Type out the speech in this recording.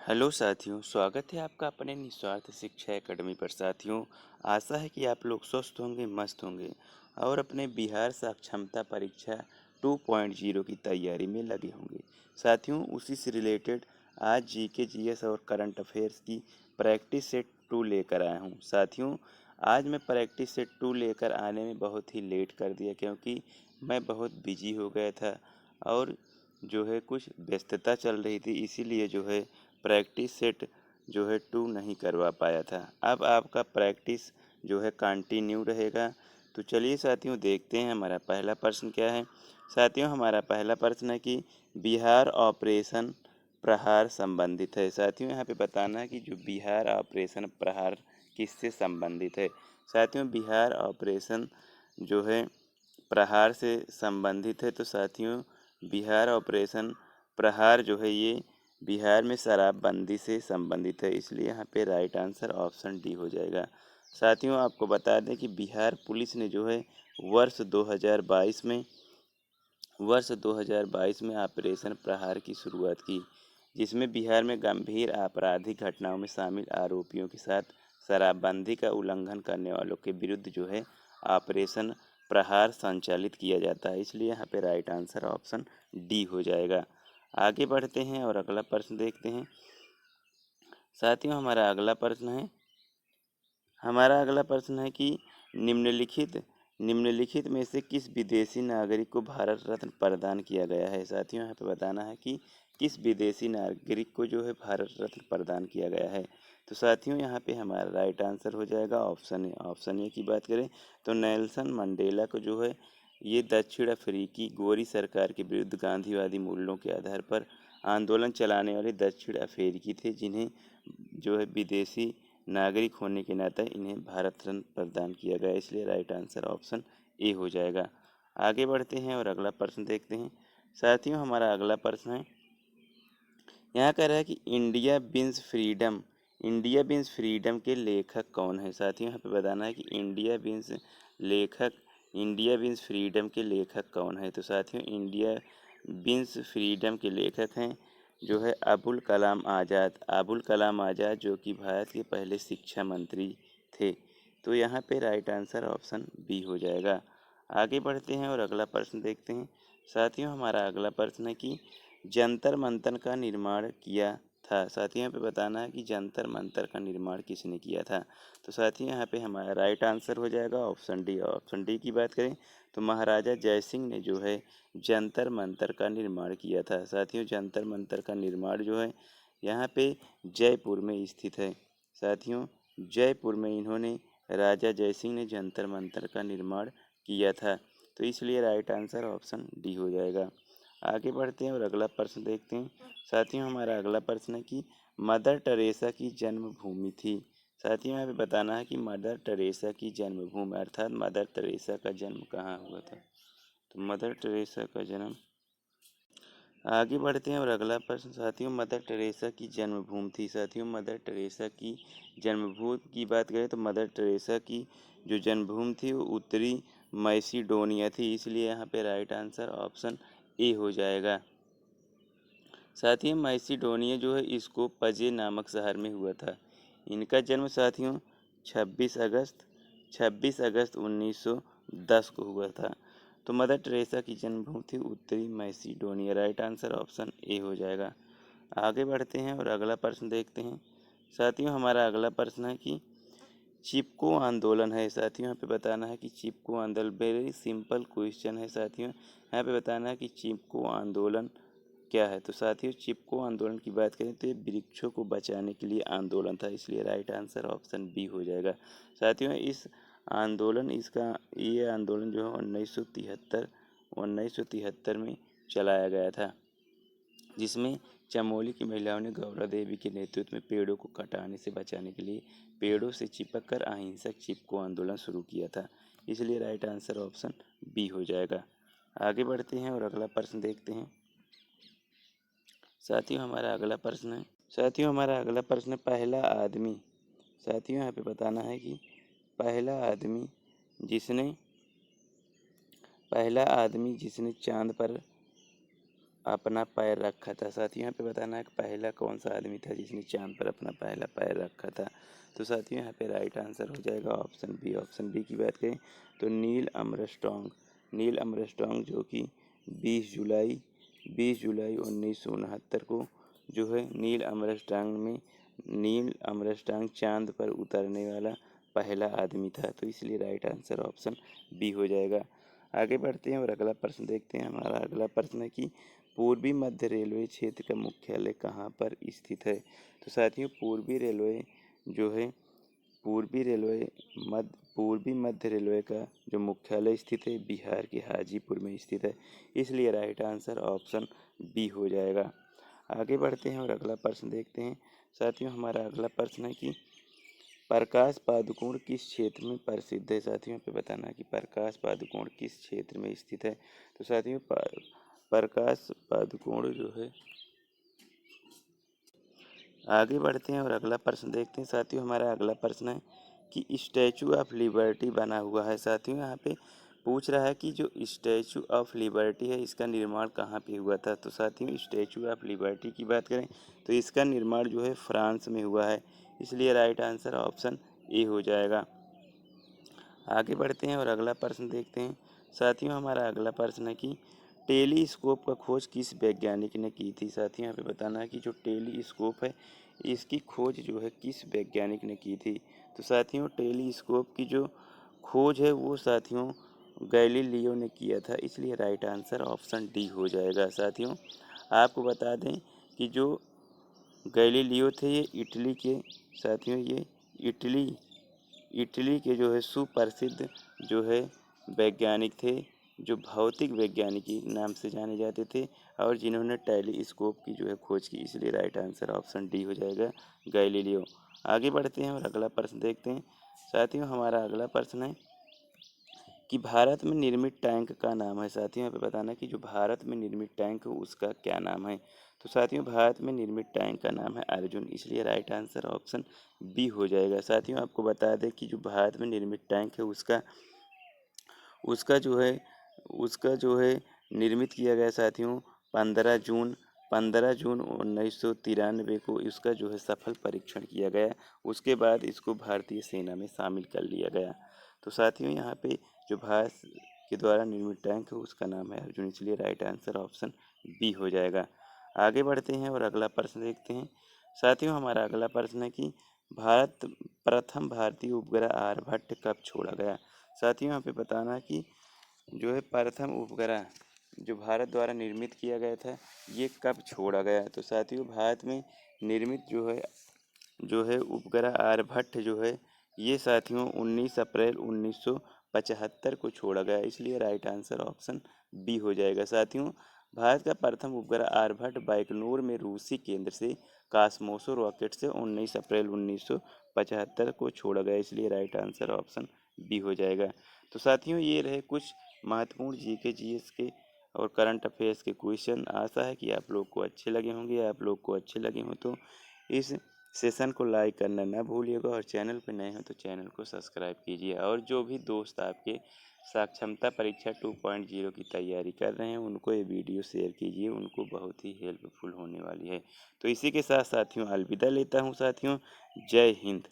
Hello साथियों, स्वागत है आपका अपने निस्वार्थ शिक्षा एकेडमी पर। साथियों, आशा है कि आप लोग स्वस्थ होंगे, मस्त होंगे और अपने बिहार साक्षरता परीक्षा 2.0 की तैयारी में लगे होंगे। साथियों, उसी से रिलेटेड आज जीके, जीएस और करंट अफेयर्स की प्रैक्टिस सेट 2 लेकर आया हूँ। साथियों, आज मैं प्रैक्टिस सेट 2 लेकर आने में बहुत ही लेट कर दिया, क्योंकि मैं बहुत बिजी हो गया था और कुछ व्यस्तता चल रही थी, इसीलिए प्रैक्टिस सेट 2 नहीं करवा पाया था। अब आपका प्रैक्टिस कंटिन्यू रहेगा। तो चलिए साथियों, देखते हैं हमारा पहला प्रश्न क्या है। साथियों, हमारा पहला प्रश्न है कि बिहार ऑपरेशन प्रहार संबंधित है। साथियों, यहाँ पे बताना है कि जो बिहार ऑपरेशन प्रहार किससे संबंधित है। साथियों, बिहार ऑपरेशन जो है प्रहार से संबंधित है। तो साथियों, बिहार ऑपरेशन प्रहार ये बिहार में शराबबंदी से संबंधित है, इसलिए यहाँ पे राइट आंसर ऑप्शन डी हो जाएगा। साथियों, आपको बता दें कि बिहार पुलिस ने वर्ष 2022 में वर्ष 2022 में ऑपरेशन प्रहार की शुरुआत की, जिसमें बिहार में गंभीर आपराधिक घटनाओं में शामिल आरोपियों के साथ शराबबंदी का उल्लंघन करने वालों के विरुद्ध ऑपरेशन प्रहार संचालित किया जाता है, इसलिए यहाँ पे राइट आंसर ऑप्शन डी हो जाएगा। आगे बढ़ते हैं और अगला प्रश्न देखते हैं। साथियों, हमारा अगला प्रश्न है कि निम्नलिखित में से किस विदेशी नागरिक को भारत रत्न प्रदान किया गया है। साथियों, यहाँ पे बताना है कि किस विदेशी नागरिक को भारत रत्न प्रदान किया गया है। तो साथियों, यहाँ पे हमारा राइट आंसर हो जाएगा ऑप्शन ए। ऑप्शन ए की बात करें तो नेल्सन मंडेला को ये दक्षिण अफ्रीकी गोरी सरकार के विरुद्ध गांधीवादी मूल्यों के आधार पर आंदोलन चलाने वाले दक्षिण अफ्रीकी थे, जिन्हें विदेशी नागरिक होने के नाते इन्हें भारत रत्न प्रदान किया गया, इसलिए राइट आंसर ऑप्शन ए हो जाएगा। आगे बढ़ते हैं और अगला प्रश्न देखते हैं। साथियों, हमारा अगला प्रश्न है, यहाँ कह रहा है कि इंडिया बीन्स फ्रीडम के लेखक कौन है। साथियों, यहाँ पे बताना है कि इंडिया बीन्स फ्रीडम के लेखक कौन है। तो साथियों, इंडिया बीन्स फ्रीडम के लेखक हैं अबुल कलाम आज़ाद, जो कि भारत के पहले शिक्षा मंत्री थे। तो यहाँ पे राइट आंसर ऑप्शन बी हो जाएगा। आगे बढ़ते हैं और अगला प्रश्न देखते हैं। साथियों, हमारा अगला प्रश्न है कि जंतर मंतर का निर्माण किया था। साथियों, यहाँ पे बताना है कि जंतर मंतर का निर्माण किसने किया था। तो साथियों, यहाँ पे हमारा राइट आंसर हो जाएगा ऑप्शन डी। ऑप्शन डी की बात करें तो महाराजा जयसिंह ने जंतर मंतर का निर्माण किया था। साथियों, जंतर मंतर का निर्माण यहाँ पे जयपुर में स्थित है। साथियों, जयपुर में इन्होंने राजा जयसिंह ने जंतर मंतर का निर्माण किया था, तो इसलिए राइट आंसर ऑप्शन डी हो जाएगा। आगे बढ़ते हैं और अगला प्रश्न देखते हैं। साथियों, हमारा अगला प्रश्न है कि मदर टेरेसा की जन्मभूमि थी। साथियों, यहाँ पे बताना है कि मदर टेरेसा की जन्मभूमि अर्थात मदर टेरेसा का जन्म कहाँ हुआ था। तो मदर टेरेसा का जन्म, आगे बढ़ते हैं और अगला प्रश्न। साथियों, मदर टेरेसा की जन्मभूमि थी। साथियों, मदर टेरेसा की जन्मभूमि की बात करें तो मदर टेरेसा की जो जन्मभूमि थी वो उत्तरी मैसिडोनिया थी, इसलिए यहाँ पे राइट आंसर ऑप्शन ए हो जाएगा। साथियों, मैसिडोनिया इसको पजे नामक शहर में हुआ था। इनका जन्म साथियों 26 अगस्त 1910 को हुआ था। तो मदर टेरेसा की जन्मभूमि थी उत्तरी Macedonia, right answer option A हो जाएगा। आगे बढ़ते हैं और अगला प्रश्न देखते हैं। साथियों, हमारा अगला प्रश्न है कि चिपको आंदोलन है। साथियों, यहाँ पे बताना है कि चिपको आंदोलन, वेरी सिंपल क्वेश्चन है। साथियों, यहाँ पे बताना है कि चिपको आंदोलन क्या है। तो साथियों, चिपको आंदोलन की बात करें तो ये वृक्षों को बचाने के लिए आंदोलन था, इसलिए राइट आंसर ऑप्शन बी हो जाएगा। साथियों, ये आंदोलन 1973 में चलाया गया था, जिसमें चमोली की महिलाओं ने गौरा देवी के नेतृत्व में पेड़ों को कटाने से बचाने के लिए पेड़ों से चिपककर अहिंसक चिपको आंदोलन शुरू किया था, इसलिए राइट आंसर ऑप्शन बी हो जाएगा। आगे बढ़ते हैं और अगला प्रश्न देखते हैं। साथियों, हमारा अगला प्रश्न है पहला आदमी। साथियों, यहाँ पे बताना है कि पहला आदमी जिसने चांद पर अपना पैर रखा था। साथियों यहाँ पे बताना है कि पहला कौन सा आदमी था जिसने चांद पर अपना पहला पैर रखा था। तो साथियों यहाँ पे राइट आंसर हो जाएगा ऑप्शन बी। ऑप्शन बी की बात करें तो नील आर्मस्ट्रॉन्ग। नील आर्मस्ट्रॉन्ग जो कि 20 जुलाई 1969 को जो है नील आर्मस्ट्रॉन्ग चांद पर उतरने वाला पहला आदमी था। तो इसलिए राइट आंसर ऑप्शन बी हो जाएगा। आगे बढ़ते हैं और अगला प्रश्न देखते हैं। हमारा अगला प्रश्न है कि पूर्वी मध्य रेलवे क्षेत्र का मुख्यालय कहाँ पर स्थित है। तो साथियों जो है पूर्वी मध्य रेलवे का जो मुख्यालय स्थित है बिहार के हाजीपुर में स्थित है। इसलिए राइट आंसर ऑप्शन बी हो जाएगा। आगे बढ़ते हैं और अगला प्रश्न देखते हैं। साथियों हमारा अगला प्रश्न है कि प्रकाश पादुकोण किस क्षेत्र में प्रसिद्ध है। साथियों पे बताना कि प्रकाश पादुकोण किस क्षेत्र में स्थित है। तो साथियों प्रकाश पादुकोण जो है, आगे बढ़ते हैं और अगला प्रश्न देखते हैं। साथियों हमारा अगला प्रश्न है कि स्टैचू ऑफ लिबर्टी बना हुआ है। साथियों यहाँ पे पूछ रहा है कि जो स्टैचू ऑफ लिबर्टी है इसका निर्माण कहाँ पे हुआ था। तो साथियों स्टैचू ऑफ लिबर्टी की बात करें तो इसका निर्माण जो है फ्रांस में हुआ है। इसलिए राइट आंसर ऑप्शन ए हो जाएगा। आगे बढ़ते हैं और अगला प्रश्न देखते हैं। साथियों हमारा अगला प्रश्न है कि टेलीस्कोप का खोज किस वैज्ञानिक ने की थी। साथियों यहाँ पे बताना है कि जो टेलीस्कोप है इसकी खोज जो है किस वैज्ञानिक ने की थी। तो साथियों टेलीस्कोप की जो खोज है वो साथियों गैलीलियो ने किया था। इसलिए राइट आंसर ऑप्शन डी हो जाएगा। साथियों आपको बता दें कि जो गैलीलियो थे ये इटली इटली के जो है सुप्रसिद्ध जो है वैज्ञानिक थे, जो भौतिक वैज्ञानिक के नाम से जाने जाते थे और जिन्होंने टेलीस्कोप की जो है खोज की। इसलिए राइट आंसर ऑप्शन डी हो जाएगा गैलीलियो। आगे बढ़ते हैं और अगला प्रश्न देखते हैं। साथियों हमारा अगला प्रश्न है कि भारत में निर्मित टैंक का नाम है। साथियों यहाँ पे बताना कि जो भारत में निर्मित टैंक है उसका क्या नाम है। तो साथियों भारत में निर्मित टैंक का नाम है अर्जुन। इसलिए राइट आंसर ऑप्शन बी हो जाएगा। साथियों आपको बता दें कि जो भारत में निर्मित टैंक है उसका जो है निर्मित किया गया साथियों 15 जून 1993 को इसका जो है सफल परीक्षण किया गया। उसके बाद इसको भारतीय सेना में शामिल कर लिया गया। तो साथियों यहाँ पे जो भारत के द्वारा निर्मित टैंक है उसका नाम है अर्जुन। इसलिए राइट आंसर ऑप्शन बी हो जाएगा। आगे बढ़ते हैं और अगला प्रश्न देखते हैं। साथियों हमारा अगला प्रश्न है कि प्रथम भारतीय उपग्रह आर्यभट्ट कब छोड़ा गया। साथियों यहाँ पे बताना है कि जो है प्रथम उपग्रह जो भारत द्वारा निर्मित किया गया था ये कब छोड़ा गया। तो साथियों भारत में निर्मित जो है उपग्रह आर्यभट्ट जो है ये साथियों 19 अप्रैल 1975 को छोड़ा गया। इसलिए राइट आंसर ऑप्शन बी हो जाएगा। साथियों भारत का प्रथम उपग्रह आर्यभट्ट बाइकनूर में रूसी केंद्र से कॉस्मोस रॉकेट से 19 अप्रैल 1975 को छोड़ा गया। इसलिए राइट आंसर ऑप्शन बी हो जाएगा। तो साथियों ये रहे कुछ महत्वपूर्ण जीके जीएस के और करंट अफेयर्स के क्वेश्चन। आशा है कि आप लोग को अच्छे लगे होंगे। आप लोग को अच्छे लगे हों तो इस सेशन को लाइक करना ना भूलिएगा और चैनल पर नए हो तो चैनल को सब्सक्राइब कीजिए। और जो भी दोस्त आपके साक्षरता परीक्षा 2.0 की तैयारी कर रहे हैं उनको ये वीडियो शेयर कीजिए, उनको बहुत ही हेल्पफुल होने वाली है। तो इसी के साथ साथियों अलविदा लेता हूँ साथियों। जय हिंद।